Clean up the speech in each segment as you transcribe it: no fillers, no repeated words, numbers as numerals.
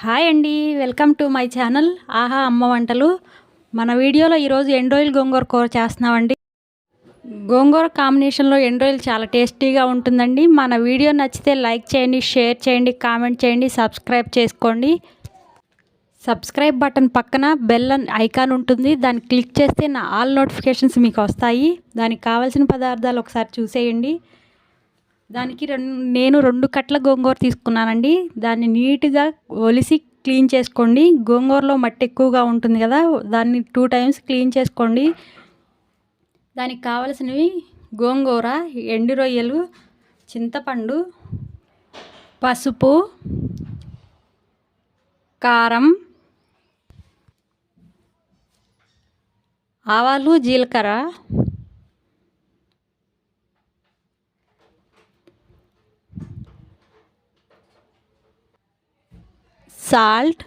Hi అండి, welcome to my channel ఆహా అమ్మ వంటలు. మన వీడియోలో ఈరోజు ఎండ్రాయిల్ గోంగూర కూర చేస్తున్నామండి. గోంగూర కాంబినేషన్లో ఎండ్రాయిల్ చాలా టేస్టీగా ఉంటుందండి. మన వీడియో నచ్చితే లైక్ చేయండి, షేర్ చేయండి, కామెంట్ చేయండి, సబ్స్క్రైబ్ చేసుకోండి. సబ్స్క్రైబ్ బటన్ పక్కన బెల్ ఐకాన్ ఉంటుంది, దాన్ని క్లిక్ చేస్తే నా ఆల్ నోటిఫికేషన్స్ మీకు వస్తాయి. దానికి కావాల్సిన పదార్థాలు ఒకసారి చూసేయండి. దానికి నేను 2 కట్టల గోంగూర తీసుకున్నానండి. దాన్ని నీట్గా ఒలిసి క్లీన్ చేసుకోండి. గోంగూరలో మట్టి ఎక్కువగా ఉంటుంది కదా, దాన్ని 2 టైమ్స్ క్లీన్ చేసుకోండి. దానికి కావలసినవి గోంగూర, ఎండు రొయ్యలు, చింతపండు, పసుపు, కారం, ఆవాలు, జీలకర్ర, సాల్ట్,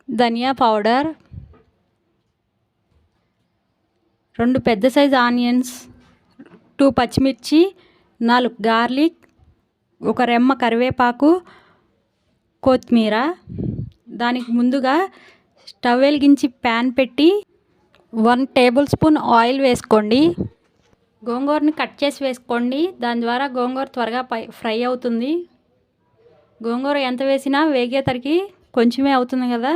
ధనియా పౌడర్, 2 పెద్ద సైజు ఆనియన్స్, 2 పచ్చిమిర్చి, 4 గార్లిక్, 1 రెమ్మ కరివేపాకు, కొత్తిమీర. దానికి ముందుగా స్టవ్ వెలిగించి ప్యాన్ పెట్టి 1 టేబుల్ స్పూన్ ఆయిల్ వేసుకోండి. గోంగూరని కట్ చేసి వేసుకోండి, దాని ద్వారా గోంగూర త్వరగా ఫ్రై అవుతుంది. గోంగూర ఎంత వేసినా వేగేసరికి కొంచెమే అవుతుంది కదా.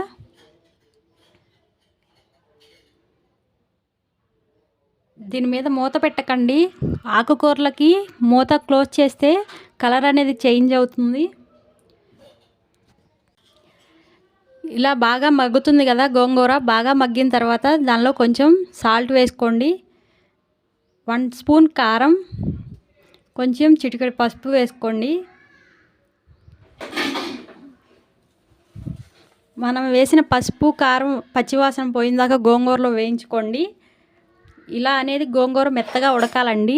దీని మీద మూత పెట్టకండి. ఆకుకూరలకి మూత క్లోజ్ చేస్తే కలర్ అనేది చేంజ్ అవుతుంది. ఇలా బాగా మగ్గుతుంది కదా గోంగూర. బాగా మగ్గిన తర్వాత దానిలో కొంచెం సాల్ట్ వేసుకోండి, 1 స్పూన్ కారం, కొంచెం చిటికెడు పసుపు వేసుకోండి. మనం వేసిన పసుపు కారం పచ్చివాసన పోయిందాకా గోంగూరలో వేయించుకోండి. ఇలా అనేది గోంగూర మెత్తగా ఉడకాలండి.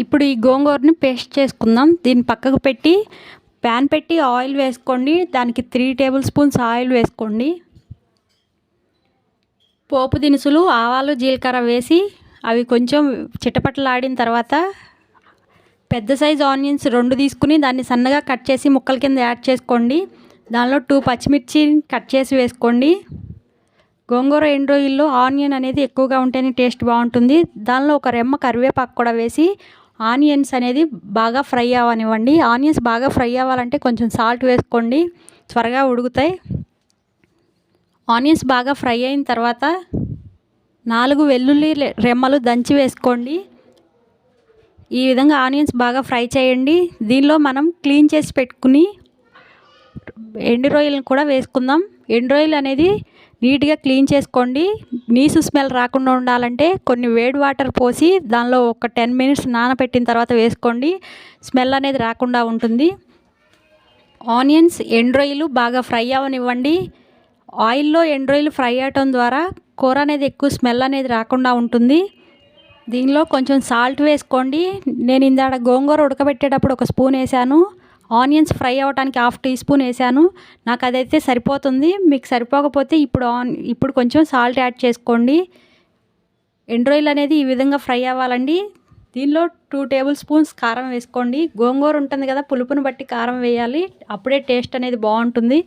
ఇప్పుడు ఈ గోంగూరని పేస్ట్ చేసుకుందాం. దీన్ని పక్కకు పెట్టి ప్యాన్ పెట్టి ఆయిల్ వేసుకోండి. దానికి 3 టేబుల్ స్పూన్స్ ఆయిల్ వేసుకోండి. పోపు దినుసులు, ఆవాలు, జీలకర్ర వేసి అవి కొంచెం చిటపటలాడిన తర్వాత పెద్ద సైజు ఆనియన్స్ 2 తీసుకుని దాన్ని సన్నగా కట్ చేసి ముక్కల కింద యాడ్ చేసుకోండి. దానిలో 2 పచ్చిమిర్చి కట్ చేసి వేసుకోండి. గోంగూర ఎండ్రాయిల్లో ఆనియన్ అనేది ఎక్కువగా ఉంటేనే టేస్ట్ బాగుంటుంది. దానిలో 1 రెమ్మ కరివేపాకు కూడా వేసి ఆనియన్స్ అనేది బాగా ఫ్రై అవ్వనివ్వండి. ఆనియన్స్ బాగా ఫ్రై అవ్వాలంటే కొంచెం సాల్ట్ వేసుకోండి, త్వరగా ఉడుకుతాయి. ఆనియన్స్ బాగా ఫ్రై అయిన తర్వాత 4 వెల్లుల్లి రెమ్మలు దంచి వేసుకోండి. ఈ విధంగా ఆనియన్స్ బాగా ఫ్రై చేయండి. దీనిలో మనం క్లీన్ చేసి పెట్టుకుని ఎండు రొయ్యలను కూడా వేసుకుందాం. ఎండు రొయ్యలు అనేది నీట్గా క్లీన్ చేసుకోండి. నీసు స్మెల్ రాకుండా ఉండాలంటే కొన్ని వేడి వాటర్ పోసి దానిలో ఒక 10 మినిట్స్ నానబెట్టిన తర్వాత వేసుకోండి. స్మెల్ అనేది రాకుండా ఉంటుంది. ఆనియన్స్, ఎండు రొయ్యలు బాగా ఫ్రై అవ్వనివ్వండి. ఆయిల్లో ఎండు రొయ్యలు ఫ్రై అవ్వటం ద్వారా కూర అనేది ఎక్కువ స్మెల్ అనేది రాకుండా ఉంటుంది. దీనిలో కొంచెం సాల్ట్ వేసుకోండి. నేను ఇందాక గోంగూర ఉడకబెట్టేటప్పుడు 1 స్పూన్ వేసాను. ఆనియన్స్ ఫ్రై అవ్వడానికి 1/2 టీ స్పూన్ వేసాను. నాకు అదైతే సరిపోతుంది. మీకు సరిపోకపోతే ఇప్పుడు కొంచెం సాల్ట్ యాడ్ చేసుకోండి. ఎండు రొయ్యలు అనేది ఈ విధంగా ఫ్రై అవ్వాలండి. దీనిలో 2 టేబుల్ స్పూన్స్ కారం వేసుకోండి. గోంగూర ఉంటుంది కదా, పులుపుని బట్టి కారం వేయాలి, అప్పుడే టేస్ట్ అనేది బాగుంటుంది.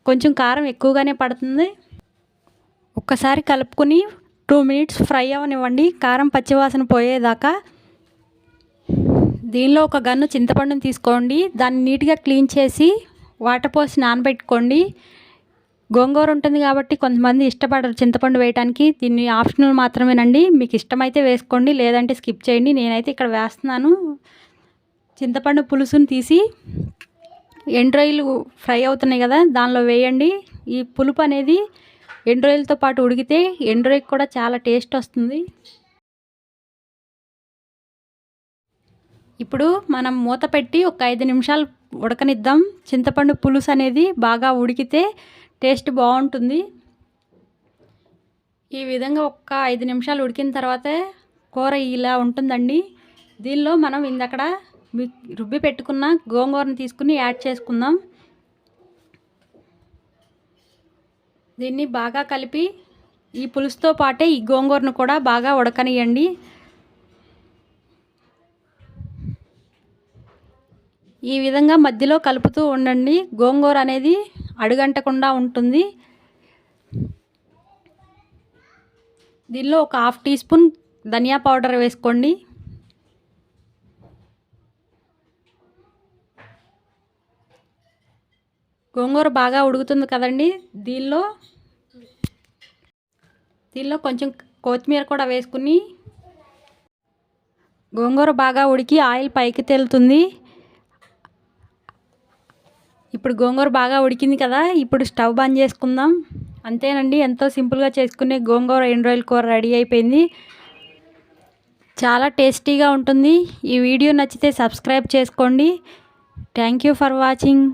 కొంచెం కారం ఎక్కువగానే పడుతుంది. ఒక్కసారి కలుపుకొని 2 మినిట్స్ ఫ్రై అవ్వనివ్వండి, కారం పచ్చివాసన పోయేదాకా. దీనిలో 1 గన్ను చింతపండుని తీసుకోండి. దాన్ని నీట్గా క్లీన్ చేసి వాటర్ పోసి నానబెట్టుకోండి. గోంగూర ఉంటుంది కాబట్టి కొంతమంది ఇష్టపడరు చింతపండు వేయడానికి. దీన్ని ఆప్షనల్ మాత్రమేనండి. మీకు ఇష్టమైతే వేసుకోండి, లేదంటే స్కిప్ చేయండి. నేనైతే ఇక్కడ వేస్తున్నాను. చింతపండు పులుసుని తీసి ఎండు రొయ్యలు ఫ్రై అవుతున్నాయి కదా దానిలో వేయండి. ఈ పులుపు అనేది ఎండు రొయ్యలతో పాటు ఉడికితే ఎండు రొయ్యకి కూడా చాలా టేస్ట్ వస్తుంది. ఇప్పుడు మనం మూత పెట్టి ఒక 5 నిమిషాలు ఉడకనిద్దాం. చింతపండు పులుసు అనేది బాగా ఉడికితే టేస్ట్ బాగుంటుంది. ఈ విధంగా ఒక 5 నిమిషాలు ఉడికిన తర్వాత కూర ఇలా ఉంటుందండి. దీనిలో మనం ఇందక్కడ రుబ్బి పెట్టుకున్న గోంగూరను తీసుకుని యాడ్ చేసుకుందాం. దీన్ని బాగా కలిపి ఈ పులుసుతో పాటే ఈ గోంగూరను కూడా బాగా ఉడకనియండి. ఈ విధంగా మధ్యలో కలుపుతూ ఉండండి. గోంగూర అనేది అడుగంటకుండా ఉంటుంది. దీనిలో ఒక 1/2 టీ స్పూన్ ధనియా పౌడర్ వేసుకోండి. గోంగూర బాగా ఉడుకుతుంది కదండి. దీనిలో కొంచెం కొత్తిమీర కూడా వేసుకుని గోంగూర బాగా ఉడికి ఆయిల్ పైకి తేలుతుంది. ఇప్పుడు గోంగూర బాగా ఉడికింది కదా, ఇప్పుడు స్టవ్ బంద్ చేసుకుందాం. అంతేనండి, ఎంతో సింపుల్గా చేసుకునే గోంగూర ఎండు రొయ్యల కూర రెడీ అయిపోయింది. చాలా టేస్టీగా ఉంటుంది. ఈ వీడియో నచ్చితే సబ్స్క్రైబ్ చేసుకోండి. Thank you for watching.